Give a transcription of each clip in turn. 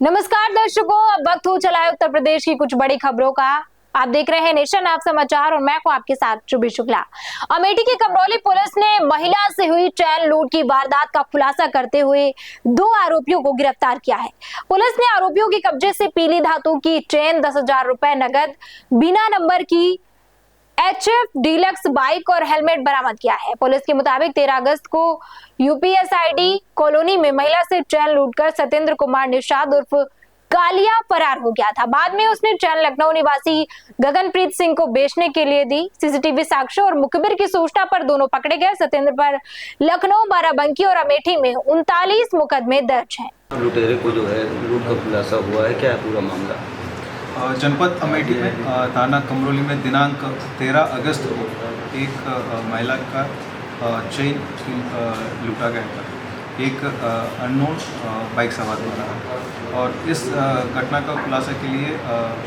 नमस्कार दर्शकों, अब वक्त हो चला है उत्तर प्रदेश की कुछ बड़ी खबरों का। आप देख रहे हैं नेशन आप समाचार और मैं हूं आपके साथ शुभी शुक्ला। अमेठी की कमरौली पुलिस ने महिला से हुई चैन लूट की वारदात का खुलासा करते हुए 2 आरोपियों को गिरफ्तार किया है। पुलिस ने आरोपियों के कब्जे से पीली धातु की चेन, 10,000 रुपए नगद, बिना नंबर की HF डीलक्स बाइक और हेलमेट बरामद किया है। पुलिस के मुताबिक 13 अगस्त को UPSID कॉलोनी में महिला से चैन लूटकर सत्येंद्र कुमार निषाद उर्फ कालिया फरार हो गया था। बाद में उसने चैन लखनऊ निवासी गगनप्रीत सिंह को बेचने के लिए दी। सीसीटीवी साक्ष्य और मुखबिर की सूचना पर दोनों पकड़े गए। सत्येंद्र पर लखनऊ, बाराबंकी और अमेठी में 39 मुकदमे दर्ज हैं। लुटेरे को जो है लूट का खुलासा हुआ है, क्या है पूरा मामला? जनपद अमेठी में थाना कमरौली में दिनांक 13 अगस्त को एक महिला का चेन लूटा गया था एक अननोन बाइक सवार द्वारा। और इस घटना का खुलासा के लिए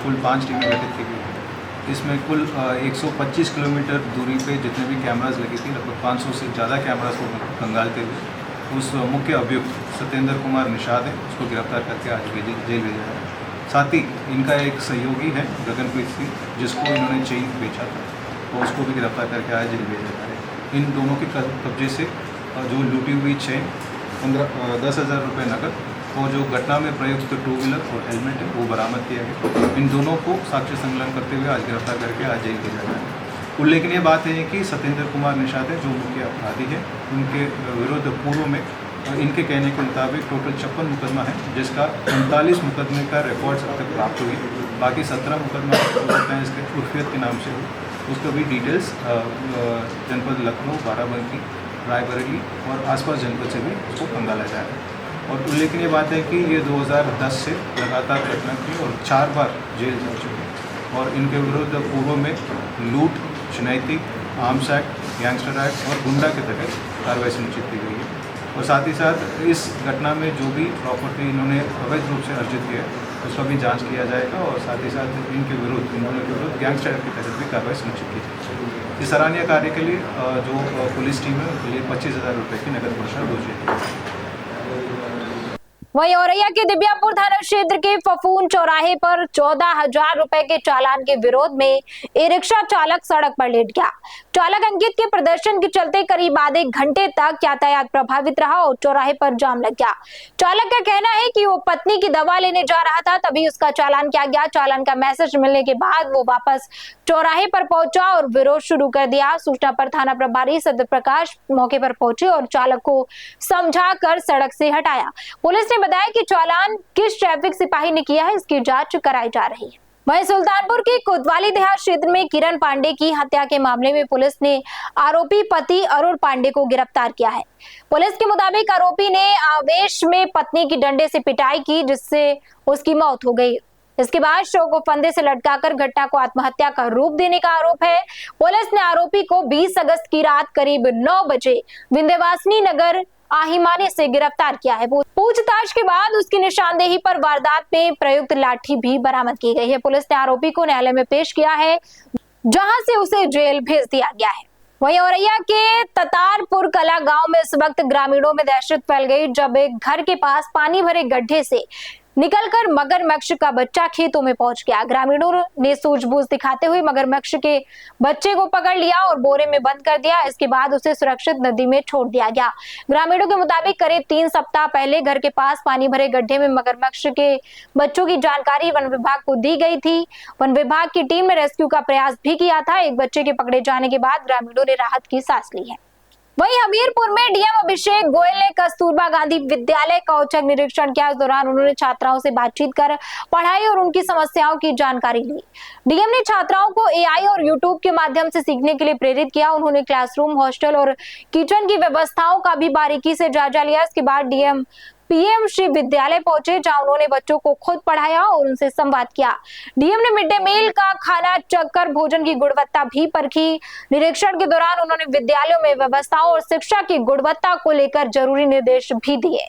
कुल 5 टीमें गठित की गई थी। इसमें कुल 125 किलोमीटर दूरी पे जितने भी कैमरास लगी थी, लगभग 500 से ज़्यादा कैमरास को खंगालते हुए उस मुख्य अभियुक्त सत्येंद्र कुमार निषाद है, उसको गिरफ्तार करके आज जेल भेजा है। साथ ही इनका एक सहयोगी है गगनप्रीत सिंह, जिसको इन्होंने चेन बेचा था, तो उसको भी गिरफ्तार करके आज जेल भेजा जा है। इन दोनों के कब्जे से जो लूटी हुई चेन, 10,000 रुपये नकद और जो घटना में प्रयुक्त 2 व्हीलर और हेलमेट है वो बरामद किया गया। इन दोनों को साक्ष्य संकलन करते हुए आज गिरफ्तार करके आज जेल भेजा गया है। उल्लेखनीय बात है कि सत्येंद्र कुमार निषाद है जो मुख्य अपराधी है, उनके विरुद्ध पूर्व में इनके कहने के मुताबिक टोटल 56 मुकदमा है, जिसका 39 मुकदमे का रिकॉर्ड अब तक प्राप्त हुई। बाकी 17 मुकदमा हैं इसके उर्फियत के नाम से हुई। उसका भी डिटेल्स जनपद लखनऊ, बाराबंकी, रायबरेली और आसपास जनपद से भी उसको खंगाला जा रहा है। और उल्लेखनीय बात है कि ये 2010 से लगातार घटना की और 4 बार जेल जा चुके हैं। और इनके विरुद्ध पूर्व में लूट, चुनैती, आर्म्स एक्ट, गैंगस्टर एक्ट और गुंडा के तहत कार्रवाई सुनिश्चित की गई है। और साथ ही साथ इस घटना में जो भी प्रॉपर्टी इन्होंने अवैध रूप से अर्जित किया है उसका भी जांच किया जाएगा। और साथ ही साथ इन दोनों के विरुद्ध गैंगस्टर एक्ट के तहत भी कार्रवाई सुनिश्चित की जाएगी। इस सराहनीय कार्य के लिए जो पुलिस टीम है उनके लिए 25,000 रुपये की नकद पुरस्कार घोषित किया। वहीं औरैया के दिव्यापुर थाना क्षेत्र के फफून चौराहे पर 14,000 रुपए के चालान के विरोध में ई रिक्शा चालक सड़क पर लेट गया। चालक अंकित के प्रदर्शन के चलते करीब आधे घंटे तक यातायात प्रभावित रहा और चौराहे पर जाम लग गया। चालक का कहना है कि वो पत्नी की दवा लेने जा रहा था, तभी उसका चालान किया गया। चालान का मैसेज मिलने के बाद वो वापस चौराहे पर पहुंचा और विरोध शुरू कर दिया। सूचना पर थाना प्रभारी सत्य प्रकाश मौके पर पहुंचे और चालक को समझाकर सड़क से हटाया। पुलिस ने बताया कि चालान किस ट्रैफिक सिपाही ने किया है, इसकी जांच कराई जा रही है। वहीं सुल्तानपुर के कोतवाली देहात क्षेत्र में किरण पांडे की हत्या के मामले में पुलिस ने आरोपी पति अरुण पांडे को गिरफ्तार किया है। पुलिस के मुताबिक आरोपी ने आवेश में पत्नी की डंडे से पिटाई की, जिससे उसकी मौत हो गई। इसके बाद शव को फंदे से लटकाकर घटना को आत्महत्या का रूप देने का आरोप है। पुलिस ने आरोपी को 20 अगस्त की रात करीब 9 बजे विंध्यवासिनी नगर आहिमाने से गिरफ्तार किया है। पूछताछ के बाद उसकी निशानदेही पर वारदात में प्रयुक्त लाठी भी बरामद की गई है। पुलिस ने आरोपी को न्यायालय में पेश किया है, जहां से उसे जेल भेज दिया गया है। वहीं औरैया के ततारपुर कला गांव में इस वक्त ग्रामीणों में दहशत फैल गई, जब एक घर के पास पानी भरे गड्ढे से निकलकर मगरमच्छ का बच्चा खेतों में पहुंच गया। ग्रामीणों ने सूझबूझ दिखाते हुए मगरमच्छ के बच्चे को पकड़ लिया और बोरे में बंद कर दिया। इसके बाद उसे सुरक्षित नदी में छोड़ दिया गया। ग्रामीणों के मुताबिक करीब 3 सप्ताह पहले घर के पास पानी भरे गड्ढे में मगरमच्छ के बच्चों की जानकारी वन विभाग को दी गई थी। वन विभाग की टीम ने रेस्क्यू का प्रयास भी किया था। एक बच्चे के पकड़े जाने के बाद ग्रामीणों ने राहत की सांस ली है। वहीं हमीरपुर में डीएम अभिषेक गोयल ने कस्तूरबा गांधी विद्यालय का औचक निरीक्षण किया। इस दौरान उन्होंने छात्राओं से बातचीत कर पढ़ाई और उनकी समस्याओं की जानकारी ली। डीएम ने छात्राओं को एआई और यूट्यूब के माध्यम से सीखने के लिए प्रेरित किया। उन्होंने क्लासरूम, हॉस्टल और किचन की व्यवस्थाओं का भी बारीकी से जायजा लिया। इसके बाद डीएम पीएम श्री विद्यालय पहुंचे, जहां उन्होंने बच्चों को खुद पढ़ाया और उनसे संवाद किया। डीएम ने मिड डे मील का खाना चखकर भोजन की गुणवत्ता भी परखी। निरीक्षण के दौरान उन्होंने विद्यालयों में व्यवस्थाओं और शिक्षा की गुणवत्ता को लेकर जरूरी निर्देश भी दिए।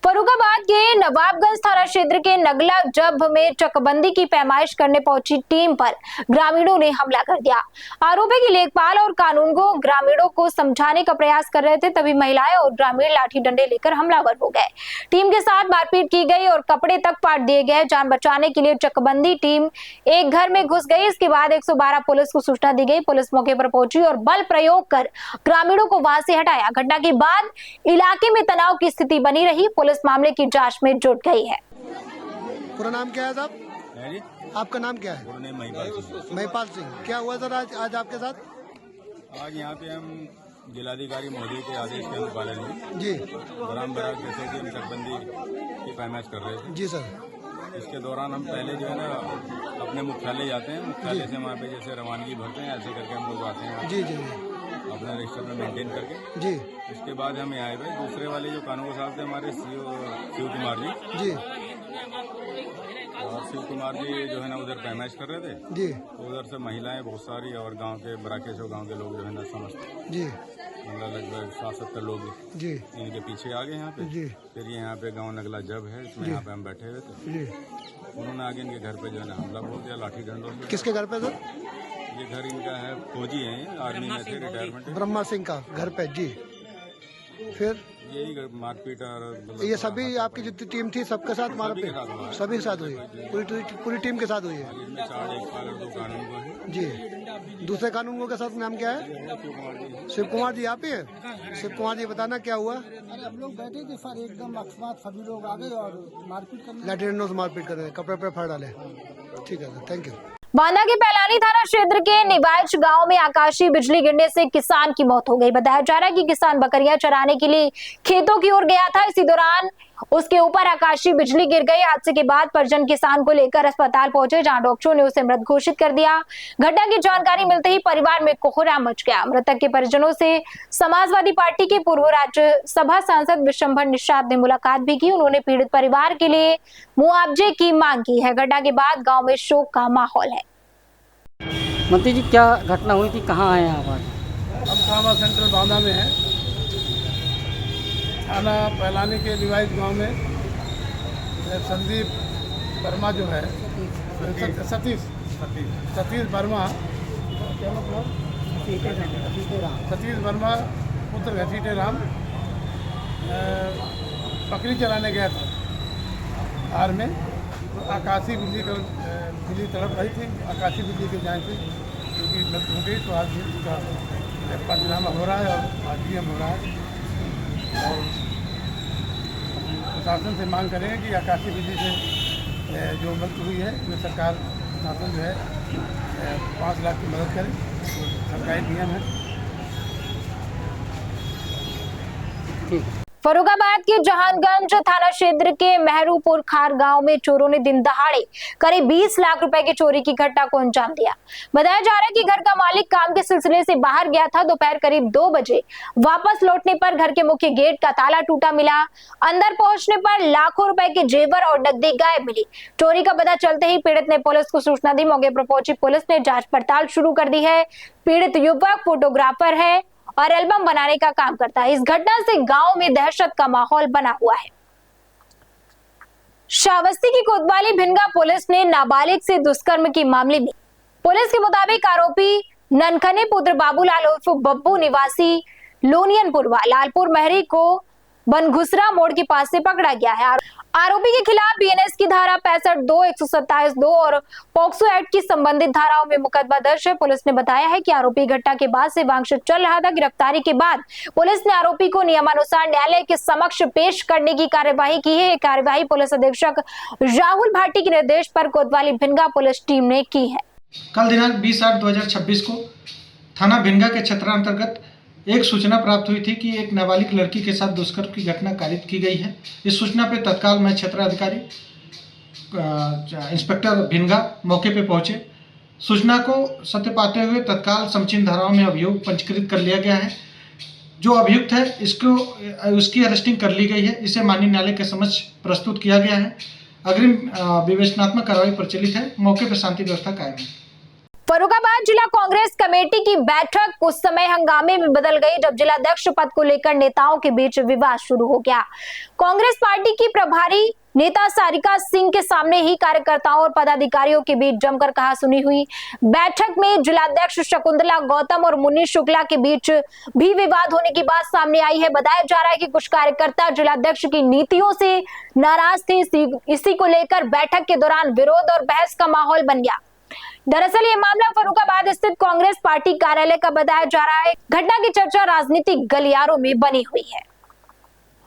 फर्रुखाबाद के नवाबगंज थाना क्षेत्र के नगला जब में चकबंदी की पैमाइश करने पहुंची टीम पर ग्रामीणों ने हमला कर दिया। आरोपी की लेखपाल और कानूनगो ग्रामीणों को समझाने का प्रयास कर रहे थे, तभी महिलाएं और ग्रामीण लाठी डंडे लेकर हमलावर हो गए। टीम के साथ मारपीट की गई और कपड़े तक फाड़ दिए गए। जान बचाने के लिए चकबंदी टीम एक घर में घुस गई। इसके बाद 112 पुलिस को सूचना दी गई। पुलिस मौके पर पहुंची और बल प्रयोग कर ग्रामीणों को वहां से हटाया। घटना के बाद इलाके में तनाव की स्थिति बनी रही। पुलिस मामले की जांच में जुट गई है। पूरा नाम क्या है साहब? आपका नाम क्या है? महिपाल सिंह। क्या हुआ सर आज आपके साथ? आज यहाँ पे हम जिलाधिकारी महोदय के आदेश के अनुपालन में जी ग्राम बराग जैसे कि हम चकबंदी की पैमाइश कर रहे थे। जी सर। इसके दौरान हम पहले जो है ना अपने मुख्यालय जाते हैं, मुख्यालय से वहाँ पे जैसे रवानगी भरते हैं, ऐसे करके हम लोग आते हैं जी जी अपने रजिस्टर में मेंटेन करके। जी इसके बाद हम यहाँ आए भाई दूसरे वाले जो कानून साहब थे हमारे शिव कुमार जी जी और शिव कुमार जी जो है ना उधर पैमाइश कर रहे थे। जी तो उधर से महिलाएं बहुत सारी और गांव के बराकेशो गांव के लोग जो है ना समझते जी लगभग 60-70 लोग जी इनके पीछे आ गए यहाँ पे। जी फिर ये यहाँ पे गांव नगला जब है, इसमें यहाँ पे हम बैठे हुए थे। जी उन्होंने आगे इनके घर पे जो है ना हमला बोल दिया लाठी डंडों से। किसके घर पे सर? ये घर इनका है, फौजी है, आर्मी में थे, रिटायरमेंट है। ब्रह्मा सिंह का घर पे। जी फिर यही मारपीट और मतलब ये सभी आपकी जितनी टीम थी सबके साथ मारपीट सभी के साथ हुई? पूरी टीम के साथ हुई है? इसमें 4 लेखपाल और 2 कानूनगो हैं। जी दूसरे कानूनगो के साथ नाम क्या है? शिव कुमार जी आप ही हैं? शिव कुमार जी बताना क्या हुआ? अरे हम लोग बैठे थे सर, एकदम अकस्मात सभी लोग आ गए और मारपीट करने। लाठी डंडों से मारपीट कर रहे हैं, कपड़े पे फाड़ डाले। ठीक है सर, थैंक यू। बांदा के पैलानी थाना क्षेत्र के निवाज गांव में आकाशीय बिजली गिरने से किसान की मौत हो गई। बताया जा रहा है कि किसान बकरियां चराने के लिए खेतों की ओर गया था। इसी दौरान उसके ऊपर आकाशीय बिजली गिर गई। हादसे के बाद परिजन किसान को लेकर अस्पताल पहुंचे, जहां डॉक्टरों ने उसे मृत घोषित कर दिया। घटना की जानकारी मिलते ही परिवार में कोहराम मच गया। मृतक के परिजनों से समाजवादी पार्टी के पूर्व राज्यसभा सांसद विशंभर निषाद ने मुलाकात भी की। उन्होंने पीड़ित परिवार के लिए मुआवजे की मांग की है। घटना के बाद गाँव में शोक का माहौल है। मंत्री जी क्या घटना हुई थी, कहाँ आए हैं आप आज? हम थाना सेंटर बांदा में हैं। थाना पैलानी के रिवाइज गांव में संदीप वर्मा जो है, सतीश वर्मा, सतीश वर्मा पुत्र घसीटे राम बकरी चलाने गया था धार में। तो आकाशीय बिजली तड़प रही थी। आकाशीय बिजली के जाने से क्योंकि मृत्यु हो गई, तो आज भी उसका पंचनामा हो रहा है और आजीएम हो रहा है। और प्रशासन से मांग करेंगे कि आकाशीय बिजली से जो मृत्यु हुई है उसमें सरकार प्रशासन जो है 5 लाख की मदद करे। तो सरकारी नियम है। ठीक। फर्रुखाबाद के जहानगंज थाना क्षेत्र के मेहरूपुर खार गांव में चोरों ने दिन दहाड़े करीब 20 लाख रुपए की चोरी की घटना को अंजाम दिया। बताया जा रहा है कि घर का मालिक काम के सिलसिले से बाहर गया था। दोपहर करीब 2 बजे वापस लौटने पर घर के मुख्य गेट का ताला टूटा मिला। अंदर पहुंचने पर लाखों रुपए के जेवर और नकदी गायब मिली। चोरी का पता चलते ही पीड़ित ने पुलिस को सूचना दी। मौके पर पहुंची पुलिस ने जांच पड़ताल शुरू कर दी है। पीड़ित युवक फोटोग्राफर है और एल्बम बनाने का काम करता है। इस घटना से गांव में दहशत का माहौल बना हुआ है। श्रावस्ती की कोतवाली भिनगा पुलिस ने नाबालिग से दुष्कर्म के मामले में पुलिस के मुताबिक आरोपी ननखने पुत्र बाबूलाल उर्फ बब्बू निवासी लोनियनपुरवा लालपुर महरी को बनघुसरा मोड़ के पास से पकड़ा गया है। आरोपी के खिलाफ बीएनएस की धारा 65(2), 127(2) और पॉक्सो एक्ट की संबंधित धाराओं में मुकदमा दर्ज है। पुलिस ने बताया है कि आरोपी घटना के बाद से वांछित चल रहा था। गिरफ्तारी के बाद पुलिस ने आरोपी को नियमानुसार न्यायालय के समक्ष पेश करने की कार्यवाही की है। कार्यवाही पुलिस अधीक्षक राहुल भाटी के निर्देश पर कोतवाली भिनगा पुलिस टीम ने की है। कल दिनांक 20/8/2026 को थाना भिनगा के क्षेत्रांतर्गत एक सूचना प्राप्त हुई थी कि एक नाबालिग लड़की के साथ दुष्कर्म की घटना कारित की गई है। इस सूचना पर तत्काल मैं क्षेत्राधिकारी इंस्पेक्टर भिनगा मौके पर पहुंचे। सूचना को सत्य पाते हुए तत्काल समचिन धाराओं में अभियोग पंजीकृत कर लिया गया है। जो अभियुक्त है उसकी अरेस्टिंग कर ली गई है। इसे माननीय न्यायालय के समक्ष प्रस्तुत किया गया है। अग्रिम विवेचनात्मक कार्रवाई प्रचलित है। मौके पर शांति व्यवस्था कायम है। फर्रुखाबाद जिला कांग्रेस कमेटी की बैठक उस समय हंगामे में बदल गई जब जिलाध्यक्ष पद को लेकर नेताओं के बीच विवाद शुरू हो गया। कांग्रेस पार्टी की प्रभारी नेता सारिका सिंह के सामने ही कार्यकर्ताओं और पदाधिकारियों के बीच जमकर कहासुनी हुई। बैठक में जिलाध्यक्ष शकुंतला गौतम और मुन्नी शुक्ला के बीच भी विवाद होने की बात सामने आई है। बताया जा रहा है कि कुछ कार्यकर्ता जिलाध्यक्ष की नीतियों से नाराज थे। इसी को लेकर बैठक के दौरान विरोध और बहस का माहौल बन गया। दरअसल ये मामला फर्रुखाबाद स्थित कांग्रेस पार्टी कार्यालय का बताया जा रहा है। घटना की चर्चा राजनीतिक गलियारों में बनी हुई है।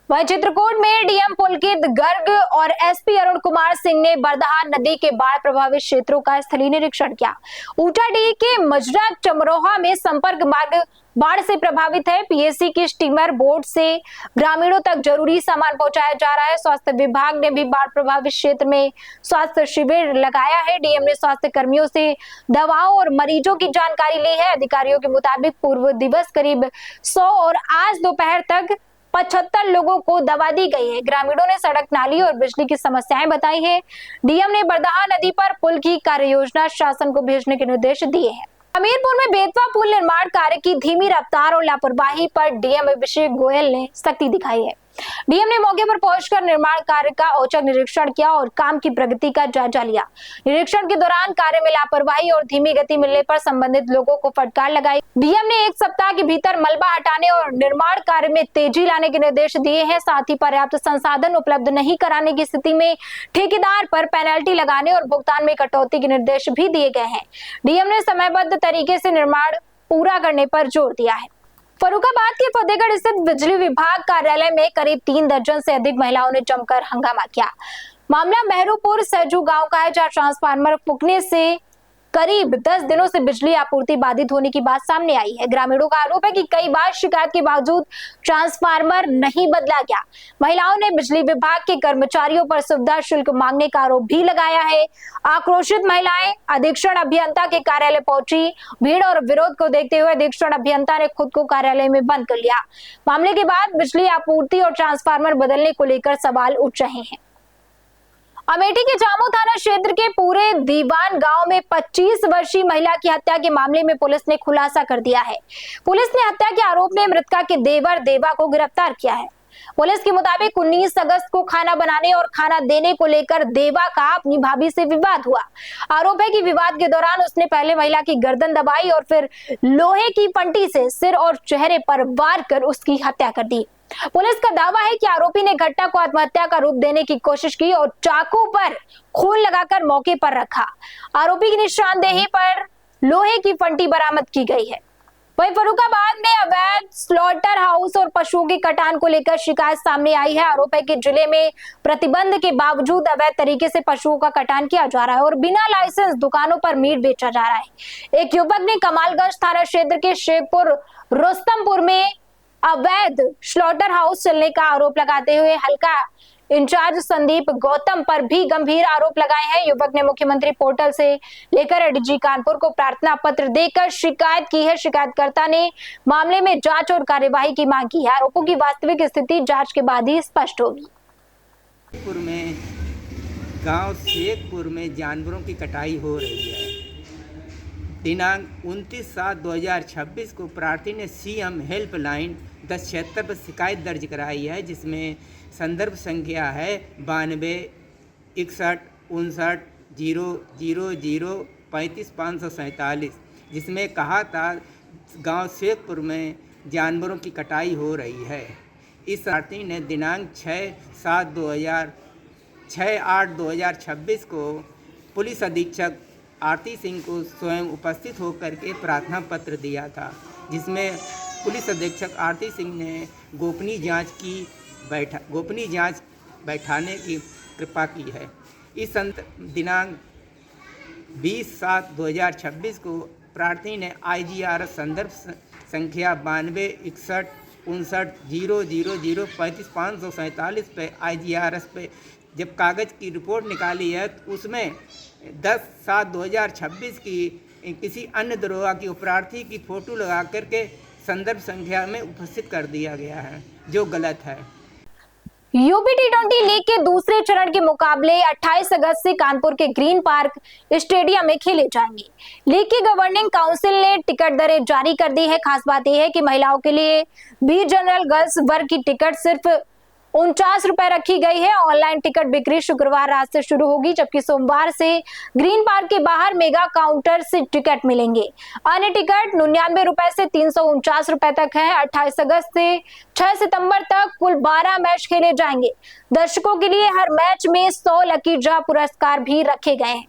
वहीं चित्रकूट में डीएम पुलकित गर्ग और एसपी अरुण कुमार सिंह ने बरदहा नदी के बाढ़ प्रभावित क्षेत्रों का स्थलीय निरीक्षण किया। ऊटाडीह के मजरा चमरोहा में संपर्क मार्ग बाढ़ से प्रभावित है। पीएससी की स्टीमर बोट से ग्रामीणों तक जरूरी सामान पहुंचाया जा रहा है। स्वास्थ्य विभाग ने भी बाढ़ प्रभावित क्षेत्र में स्वास्थ्य शिविर लगाया है। डीएम ने स्वास्थ्य कर्मियों से दवाओं और मरीजों की जानकारी ली है। अधिकारियों के मुताबिक पूर्व दिवस करीब 100 और आज दोपहर तक 75 लोगों को दवा दी गई है। ग्रामीणों ने सड़क, नाली और बिजली की समस्याएं बताई है। डीएम ने बरदहा नदी पर पुल की कार्ययोजना शासन को भेजने के निर्देश दिए हैं। हमीरपुर में बेतवा पुल निर्माण कार्य की धीमी रफ्तार और लापरवाही पर डीएम अभिषेक गोयल ने सख्ती दिखाई है। डीएम ने मौके पर पहुंचकर निर्माण कार्य का औचक निरीक्षण किया और काम की प्रगति का जायजा लिया। निरीक्षण के दौरान कार्य में लापरवाही और धीमी गति मिलने पर संबंधित लोगों को फटकार लगाई। डीएम ने 1 सप्ताह के भीतर मलबा हटाने और निर्माण कार्य में तेजी लाने के निर्देश दिए हैं। साथ ही पर्याप्त संसाधन उपलब्ध नहीं कराने की स्थिति में ठेकेदार पर पेनल्टी लगाने और भुगतान में कटौती के निर्देश भी दिए गए हैं। डीएम ने समयबद्ध तरीके से निर्माण पूरा करने पर जोर दिया है। फर्रुखाबाद के फतेहगढ़ स्थित बिजली विभाग कार्यालय में करीब 3 दर्जन से अधिक महिलाओं ने जमकर हंगामा किया। मामला मेहरूपुर सैजू गांव का है, जहां ट्रांसफार्मर फूकने से करीब 10 दिनों से बिजली आपूर्ति बाधित होने की बात सामने आई है। ग्रामीणों का आरोप है कि कई बार शिकायत के बावजूद ट्रांसफार्मर नहीं बदला गया। महिलाओं ने बिजली विभाग के कर्मचारियों पर सुविधा शुल्क मांगने का आरोप भी लगाया है। आक्रोशित महिलाएं अधीक्षण अभियंता के कार्यालय पहुंची। भीड़ और विरोध को देखते हुए अधीक्षण अभियंता ने खुद को कार्यालय में बंद कर लिया। मामले के बाद बिजली आपूर्ति और ट्रांसफार्मर बदलने को लेकर सवाल उठ रहे हैं। अमेठी के जामो थाना क्षेत्र के पूरे दीवान गांव में 25 वर्षीय महिला की हत्या के मामले में पुलिस ने खुलासा कर दिया है। पुलिस ने हत्या के आरोप में मृतका के देवर देवा को गिरफ्तार किया है। पुलिस के मुताबिक 19 अगस्त को खाना बनाने और खाना देने को लेकर देवा का अपनी भाभी से विवाद हुआ। आरोप है कि विवाद के दौरान उसने पहले महिला की गर्दन दबाई और फिर लोहे की फंटी से सिर और चेहरे पर वार कर उसकी हत्या कर दी। पुलिस का दावा है कि आरोपी ने घटना को आत्महत्या का रूप देने की कोशिश की और चाकू पर खून लगाकर मौके पर रखा। आरोपी की निशानदेही पर लोहे की फंटी बरामद की गई है। वहीं फर्रुखाबाद में अवैध स्लॉटर हाउस और पशुओं के कटान को लेकर शिकायत सामने आई है। आरोप है कि जिले में प्रतिबंध के बावजूद अवैध तरीके से पशुओं का कटान किया जा रहा है और बिना लाइसेंस दुकानों पर मीट बेचा जा रहा है। एक युवक ने कमालगंज थाना क्षेत्र के शेखपुर रुस्तमपुर में अवैध स्लॉटर हाउस चलने का आरोप लगाते हुए हल्का इंचार्ज संदीप गौतम पर भी गंभीर आरोप लगाए हैं। युवक ने मुख्यमंत्री पोर्टल से लेकर एडीजी कानपुर को प्रार्थना पत्र देकर शिकायत की है। शिकायतकर्ता ने मामले में जांच और कार्यवाही की मांग की है। आरोपों की वास्तविक स्थिति जांच के बाद ही स्पष्ट होगी। गांव शेखपुर में जानवरों की कटाई हो रही है। दिनांक 29/7/2026 को प्रार्थी ने सीएम हेल्पलाइन 1076 पर शिकायत दर्ज कराई है, जिसमें संदर्भ संख्या है 92 61 59 000 35 547, जिसमें कहा था गांव शेखपुर में जानवरों की कटाई हो रही है। इस प्रार्थी ने दिनांक 6/8/2026 को पुलिस अधीक्षक आरती सिंह को स्वयं उपस्थित होकर के प्रार्थना पत्र दिया था, जिसमें पुलिस अधीक्षक आरती सिंह ने गोपनीय जांच बैठाने की कृपा की है। इस दिनांक 20/7/2026 को प्रार्थी ने IGRS संदर्भ संख्या 92 61 59 000 35 547 पे IGRS पे जब कागज़ की रिपोर्ट निकाली है, तो उसमें 10/7/2026 की किसी अन्य दरोगा की प्रार्थी की फ़ोटो लगा करके संदर्भ संख्या में उपस्थित कर दिया गया है, जो गलत है। यूपी T20 लीग के दूसरे चरण के मुकाबले 28 अगस्त से कानपुर के ग्रीन पार्क स्टेडियम में खेले जाएंगे। लीग की गवर्निंग काउंसिल ने टिकट दरें जारी कर दी है। खास बात यह है कि महिलाओं के लिए बी जनरल गर्ल्स वर्ग की टिकट सिर्फ 49 रुपए रखी गई है। ऑनलाइन टिकट बिक्री शुक्रवार रात से शुरू होगी, जबकि सोमवार से ग्रीन पार्क के बाहर मेगा काउंटर से टिकट मिलेंगे। अन्य टिकट 99 रुपए से 349 रुपए तक है। 28 अगस्त से 6 सितंबर तक कुल 12 मैच खेले जाएंगे। दर्शकों के लिए हर मैच में 100 लकी ड्रॉ पुरस्कार भी रखे गए हैं।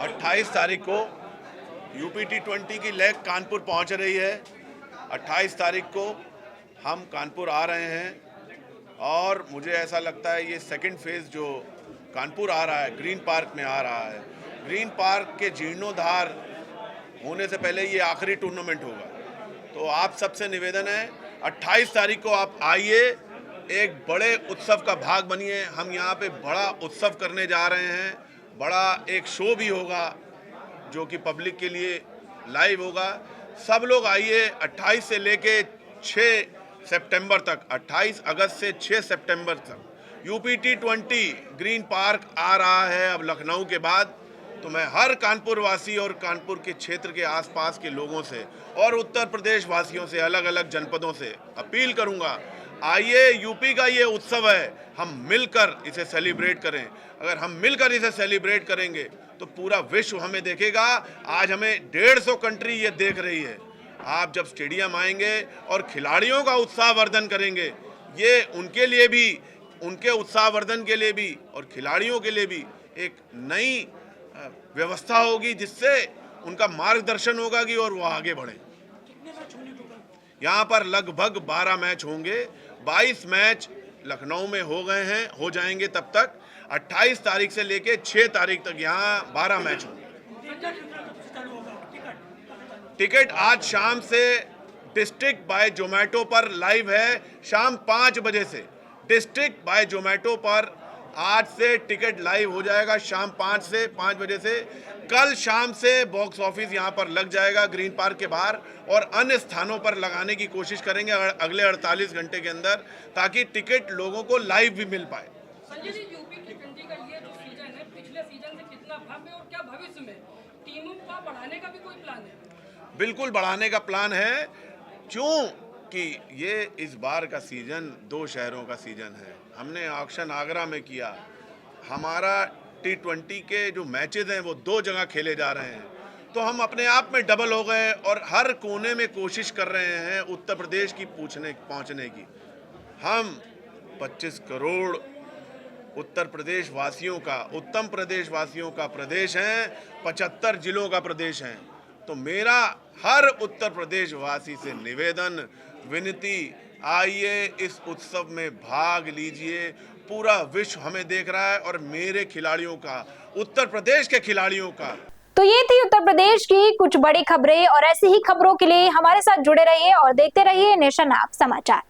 28 तारीख को यूपी T20 की लेग कानपुर पहुंच रही है। 28 तारीख को हम कानपुर आ रहे हैं और मुझे ऐसा लगता है ये सेकंड फेज़ जो कानपुर आ रहा है, ग्रीन पार्क में आ रहा है। ग्रीन पार्क के जीर्णोद्धार होने से पहले ये आखिरी टूर्नामेंट होगा। तो आप सबसे निवेदन है 28 तारीख को आप आइए, एक बड़े उत्सव का भाग बनिए। हम यहाँ पे बड़ा उत्सव करने जा रहे हैं। बड़ा एक शो भी होगा जो कि पब्लिक के लिए लाइव होगा। सब लोग आइए। 28 से लेके 6 सितंबर तक, 28 अगस्त से 6 सितंबर तक यूपी T20 ग्रीन पार्क आ रहा है। अब लखनऊ के बाद तो मैं हर कानपुर वासी और कानपुर के क्षेत्र के आसपास के लोगों से और उत्तर प्रदेश वासियों से, अलग अलग जनपदों से अपील करूंगा, आइए, यूपी का ये उत्सव है, हम मिलकर इसे सेलिब्रेट करें। अगर हम मिलकर इसे सेलिब्रेट करेंगे तो पूरा विश्व हमें देखेगा। आज हमें 150 कंट्री ये देख रही है। आप जब स्टेडियम आएंगे और खिलाड़ियों का उत्साहवर्धन करेंगे, ये उनके लिए भी, उनके उत्साहवर्धन के लिए भी और खिलाड़ियों के लिए भी एक नई व्यवस्था होगी, जिससे उनका मार्गदर्शन होगा कि और वो आगे बढ़े। यहाँ पर लगभग 12 मैच होंगे। 22 मैच लखनऊ में हो गए हैं, हो जाएंगे तब तक। 28 तारीख से लेके 6 तारीख तक यहाँ 12 मैच होंगे। टिकट आज शाम से डिस्ट्रिक्ट बाय जोमेटो पर लाइव है। शाम 5 बजे से डिस्ट्रिक्ट बाय जोमेटो पर आज से टिकट लाइव हो जाएगा। शाम 5 बजे से कल शाम से बॉक्स ऑफिस यहाँ पर लग जाएगा ग्रीन पार्क के बाहर, और अन्य स्थानों पर लगाने की कोशिश करेंगे अगले 48 घंटे के अंदर, ताकि टिकट लोगों को लाइव भी मिल पाए। संजय जी, यूपी T20 का ये जो सीजन है, पिछले सीजन से कितना भव्य और क्या भविष्य में टीमों का बढ़ाने का भी कोई प्लान है? बिल्कुल बढ़ाने का प्लान है, क्योंकि ये इस बार का सीजन 2 शहरों का सीजन है। हमने ऑक्शन आगरा में किया। हमारा T20 के जो मैचेस हैं वो 2 जगह खेले जा रहे हैं, तो हम अपने आप में डबल हो गए और हर कोने में कोशिश कर रहे हैं उत्तर प्रदेश की पहुंचने की। हम 25 करोड़ उत्तर प्रदेश वासियों का, उत्तम प्रदेश वासियों का प्रदेश है, 75 जिलों का प्रदेश है। तो मेरा हर उत्तर प्रदेश वासी से निवेदन, विनती, आइए इस उत्सव में भाग लीजिए। पूरा विश्व हमें देख रहा है और मेरे खिलाड़ियों का, उत्तर प्रदेश के खिलाड़ियों का। तो ये थी उत्तर प्रदेश की कुछ बड़ी खबरें, और ऐसी ही खबरों के लिए हमारे साथ जुड़े रहिए और देखते रहिए नेशन ऐप समाचार।